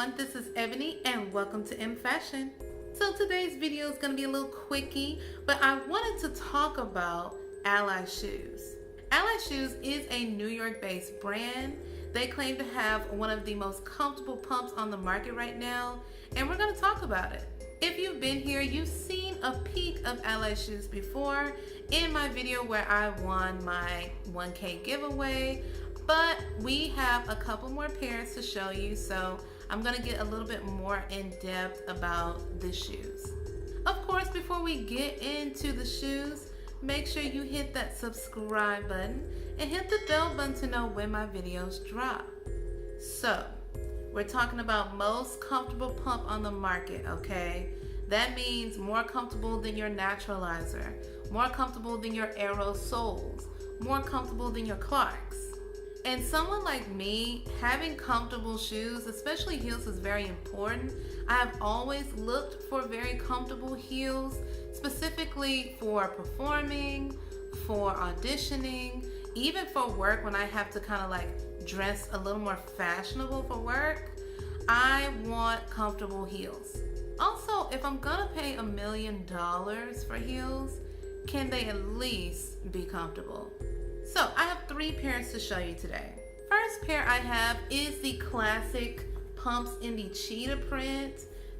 everyone, this is Ebony and welcome to EMMFASHION. So today's video is going to be a little quickie, but I wanted to talk about Ally Shoes. Ally Shoes is a New York based brand. They claim to have one of the most comfortable pumps on the market right now, and we're going to talk about it. If you've been here, you've seen a peek of Ally Shoes before in my video where I won my 1K giveaway, but we have a couple more pairs to show you, so I'm going to get a little bit more in depth about the shoes. Of course, before we get into the shoes, make sure you hit that subscribe button and hit the bell button to know when my videos drop. So, we're talking about most comfortable pump on the market, okay? That means more comfortable than your Naturalizer, more comfortable than your Aerosols, more comfortable than your Clarks. And someone like me, having comfortable shoes, especially heels, is very important. I have always looked for very comfortable heels, specifically for performing, for auditioning, even for work when I have to kind of like dress a little more fashionable for work. I want comfortable heels. Also, if I'm gonna pay $1 million for heels, can they at least be comfortable? So I have 3 pairs to show you today. First pair I have is the classic pumps in the cheetah print.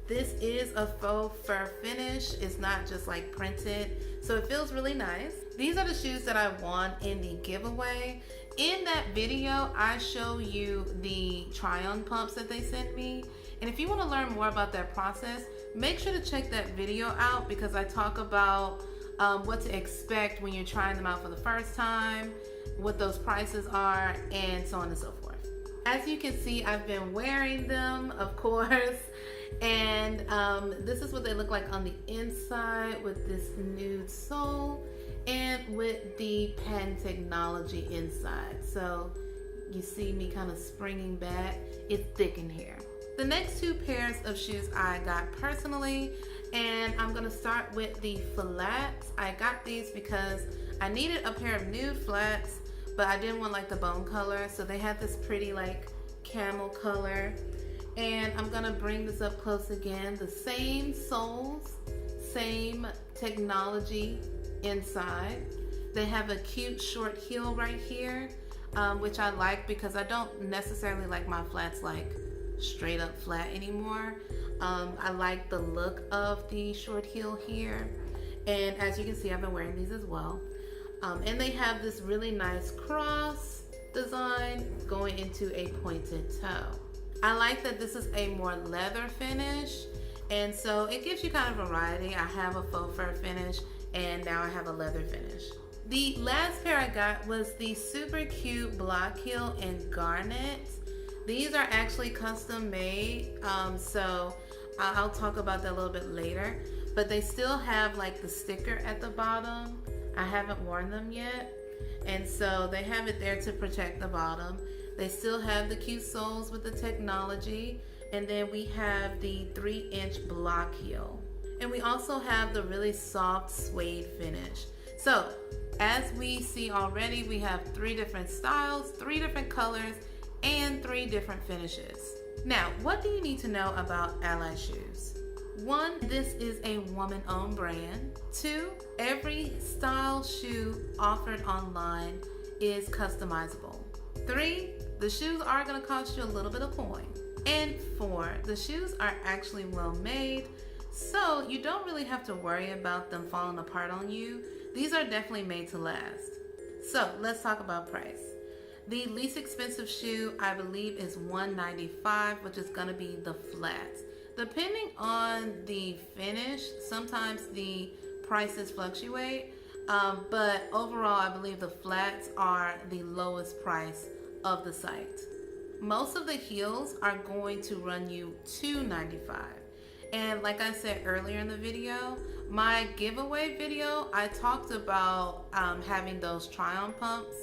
This is a faux fur finish. It's not just like printed, so it feels really nice. These are the shoes that I won in the giveaway. In that video, I show you the try-on pumps that they sent me. And if you want to learn more about that process, make sure to check that video out because I talk about what to expect when you're trying them out for the first time, what those prices are, and so on and so forth. As you can see, I've been wearing them, of course, and this is what they look like on the inside with this nude sole and with the patent technology inside. So you see me kind of springing back. It's thick in here. The next 2 pairs of shoes I got personally, and I'm gonna start with the flats. I got these because I needed a pair of nude flats, but I didn't want like the bone color, so they had this pretty like camel color. And I'm gonna bring this up close again. The same soles, same technology inside. They have a cute short heel right here, which I like because I don't necessarily like my flats like straight up flat anymore. I like the look of the short heel here, and as you can see, I've been wearing these as well. And they have this really nice cross design going into a pointed toe. I like that this is a more leather finish, and so it gives you kind of variety. I have a faux fur finish, and now I have a leather finish. The last pair I got was the super cute block heel in garnet. These are actually custom made, so I'll talk about that a little bit later, but they still have like the sticker at the bottom. I haven't worn them yet, and so they have it there to protect the bottom. They still have the cute soles with the technology, and then we have the 3-inch block heel. And we also have the really soft suede finish. So as we see already, we have 3 different styles, 3 different colors, and 3 different finishes. Now, what do you need to know about Ally Shoes? 1, this is a woman-owned brand. 2, every style shoe offered online is customizable. 3, the shoes are going to cost you a little bit of coin. And 4, the shoes are actually well made, so you don't really have to worry about them falling apart on you. These are definitely made to last. So let's talk about price. The least expensive shoe I believe is $195, which is going to be the flats. Depending on the finish, sometimes the prices fluctuate, but overall I believe the flats are the lowest price of the site. Most of the heels are going to run you $295. And like I said earlier in the video, my giveaway video, I talked about having those try-on pumps.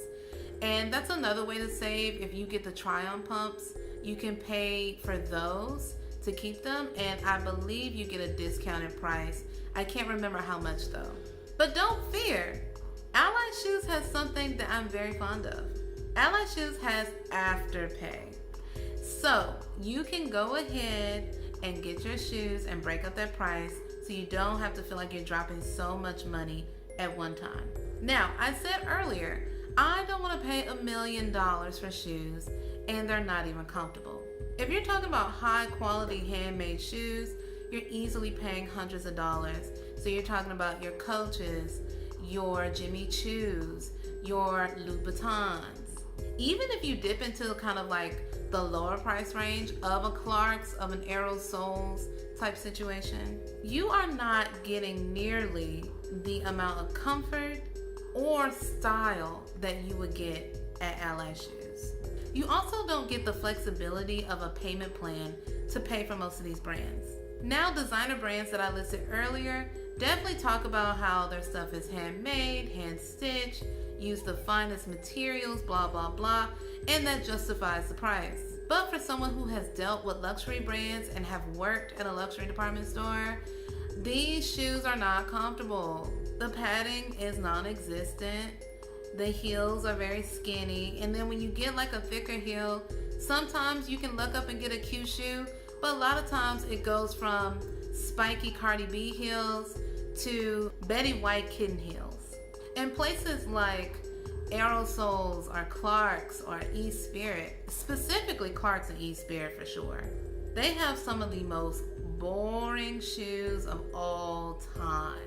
And that's another way to save. If you get the try-on pumps, you can pay for those to keep them, and I believe you get a discounted price. I can't remember how much though. But don't fear, Ally Shoes has something that I'm very fond of. Ally Shoes has Afterpay. So you can go ahead and get your shoes and break up that price so you don't have to feel like you're dropping so much money at one time. Now, I said earlier, I don't want to pay $1 million for shoes and they're not even comfortable. If you're talking about high quality handmade shoes, you're easily paying hundreds of dollars. So you're talking about your Coaches, your Jimmy Choos, your Louboutins. Even if you dip into kind of like the lower price range of a Clark's, of an Aerosoles type situation, you are not getting nearly the amount of comfort or style that you would get at Ally Shoes. You also don't get the flexibility of a payment plan to pay for most of these brands. Now, designer brands that I listed earlier definitely talk about how their stuff is handmade, hand-stitched, use the finest materials, blah, blah, blah, and that justifies the price. But for someone who has dealt with luxury brands and have worked at a luxury department store, these shoes are not comfortable. The padding is non-existent. The heels are very skinny. And then when you get like a thicker heel, sometimes you can look up and get a cute shoe, but a lot of times it goes from spiky Cardi B heels to Betty White kitten heels. And places like Aerosoles or Clark's or E-Spirit, specifically Clark's and E-Spirit for sure, they have some of the most boring shoes of all time.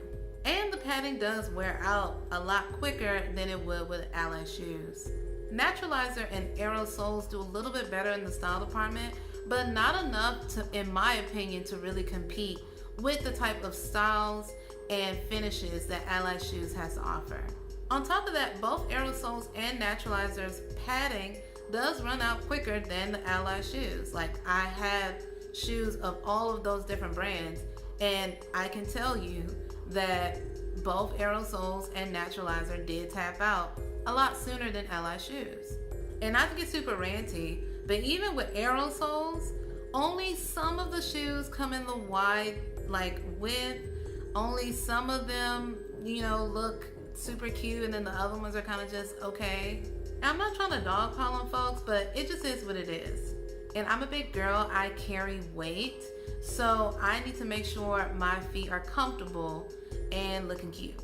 And the padding does wear out a lot quicker than it would with Ally Shoes. Naturalizer and Aerosoles do a little bit better in the style department, but not enough to, in my opinion, to really compete with the type of styles and finishes that Ally Shoes has to offer. On top of that, both Aerosoles and Naturalizer's padding does run out quicker than the Ally Shoes. Like, I have shoes of all of those different brands, and I can tell you that both Aerosoles and Naturalizer did tap out a lot sooner than Ally Shoes. And not to get super ranty, but even with Aerosoles, only some of the shoes come in the wide width. Only some of them, look super cute, and then the other ones are kind of just okay. And I'm not trying to dog pile on folks, but it just is what it is. And I'm a big girl, I carry weight, so I need to make sure my feet are comfortable and looking cute.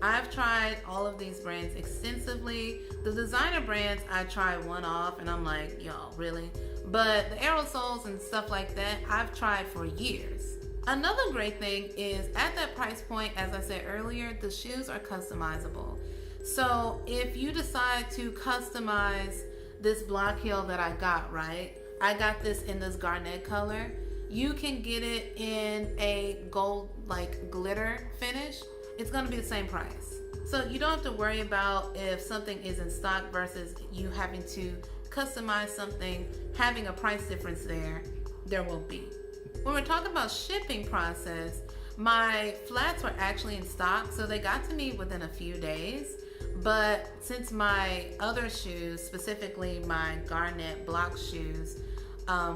I've tried all of these brands extensively. The designer brands, I try one off and I'm like, y'all, really? But the Aerosoles and stuff like that, I've tried for years. Another great thing is at that price point, as I said earlier, the shoes are customizable. So if you decide to customize this block heel that I got, right? I got this in this garnet color. You can get it in a gold glitter finish. It's gonna be the same price. So you don't have to worry about if something is in stock versus you having to customize something, having a price difference there will be. When we're talking about shipping process, my flats were actually in stock, so they got to me within a few days. But since my other shoes, specifically my garnet block shoes,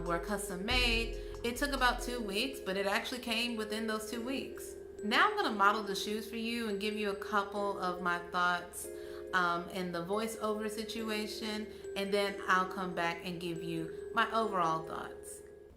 were custom made, it took about 2 weeks, but it actually came within those 2 weeks. Now I'm gonna model the shoes for you and give you a couple of my thoughts in the voiceover situation, and then I'll come back and give you my overall thoughts.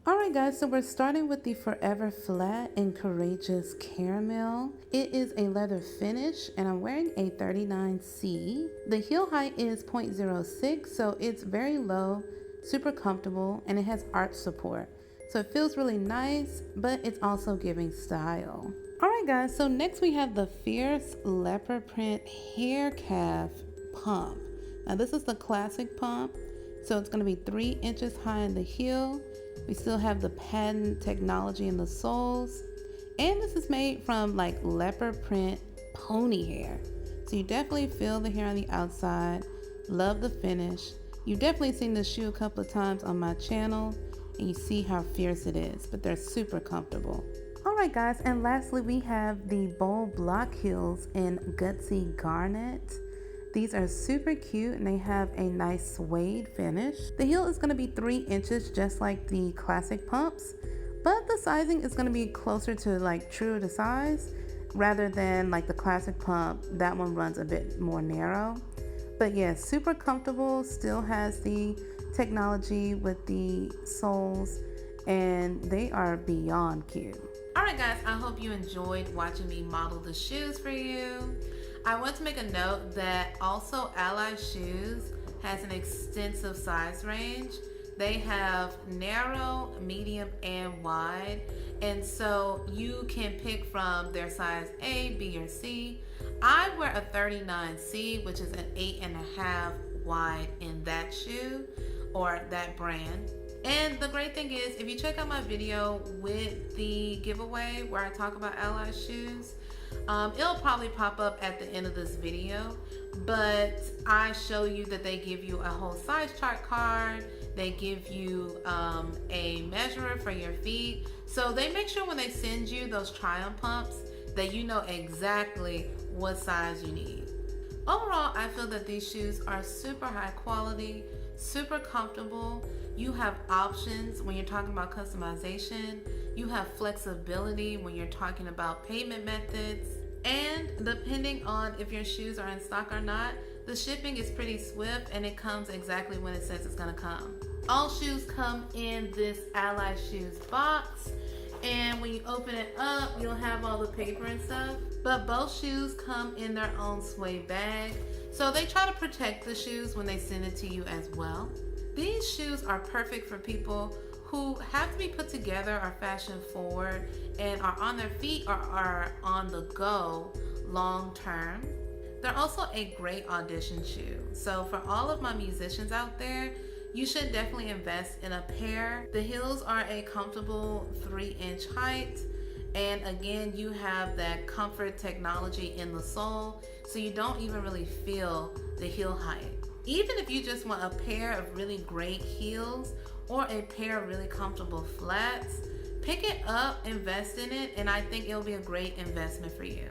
Alright guys, so we're starting with the Forever Flat in Courageous Caramel. It is a leather finish and I'm wearing a 39C. The heel height is 0.06, so it's very low, super comfortable, and it has arch support. So it feels really nice, but it's also giving style. Alright guys, so next we have the Fierce Leopard Print Hair Calf Pump. Now this is the classic pump, so it's going to be 3 inches high in the heel. We still have the patent technology in the soles, and this is made from leopard print pony hair. So you definitely feel the hair on the outside. Love the finish. You've definitely seen this shoe a couple of times on my channel, and you see how fierce it is, but they're super comfortable. Alright guys, and lastly we have the bold block heels in Gutsy Garnet. These are super cute and they have a nice suede finish. The heel is going to be 3 inches just like the classic pumps, but the sizing is going to be closer to true to size rather than the classic pump. That one runs a bit more narrow. But yeah, super comfortable, still has the technology with the soles, and they are beyond cute. Alright guys, I hope you enjoyed watching me model the shoes for you. I want to make a note that also Ally Shoes has an extensive size range. They have narrow, medium, and wide, and so you can pick from their size A, B, or C. I wear a 39C, which is an 8.5 wide in that shoe or that brand. And the great thing is, if you check out my video with the giveaway where I talk about Ally Shoes, it'll probably pop up at the end of this video, but I show you that they give you a whole size chart card. They give you a measurer for your feet. So they make sure when they send you those try-on pumps that you know exactly what size you need. Overall, I feel that these shoes are super high quality, super comfortable. You have options when you're talking about customization. You have flexibility when you're talking about payment methods. And depending on if your shoes are in stock or not, the shipping is pretty swift and it comes exactly when it says it's gonna come. All shoes come in this Ally Shoes box, and when you open it up, you'll have all the paper and stuff. But both shoes come in their own suede bag, so they try to protect the shoes when they send it to you as well. These shoes are perfect for people who have to be put together, are fashion forward, and are on their feet or are on the go long term. They're also a great audition shoe. So for all of my musicians out there, you should definitely invest in a pair. The heels are a comfortable 3-inch height. And again, you have that comfort technology in the sole, so you don't even really feel the heel height. Even if you just want a pair of really great heels or a pair of really comfortable flats, pick it up, invest in it, and I think it'll be a great investment for you.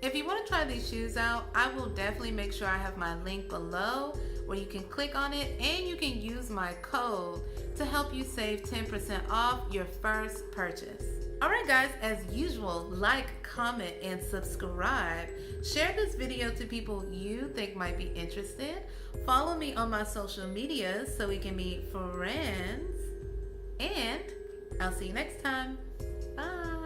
If you want to try these shoes out, I will definitely make sure I have my link below where you can click on it and you can use my code to help you save 10% off your first purchase. Alright guys, as usual, like, comment, and subscribe. Share this video to people you think might be interested. Follow me on my social medias so we can be friends. And I'll see you next time. Bye.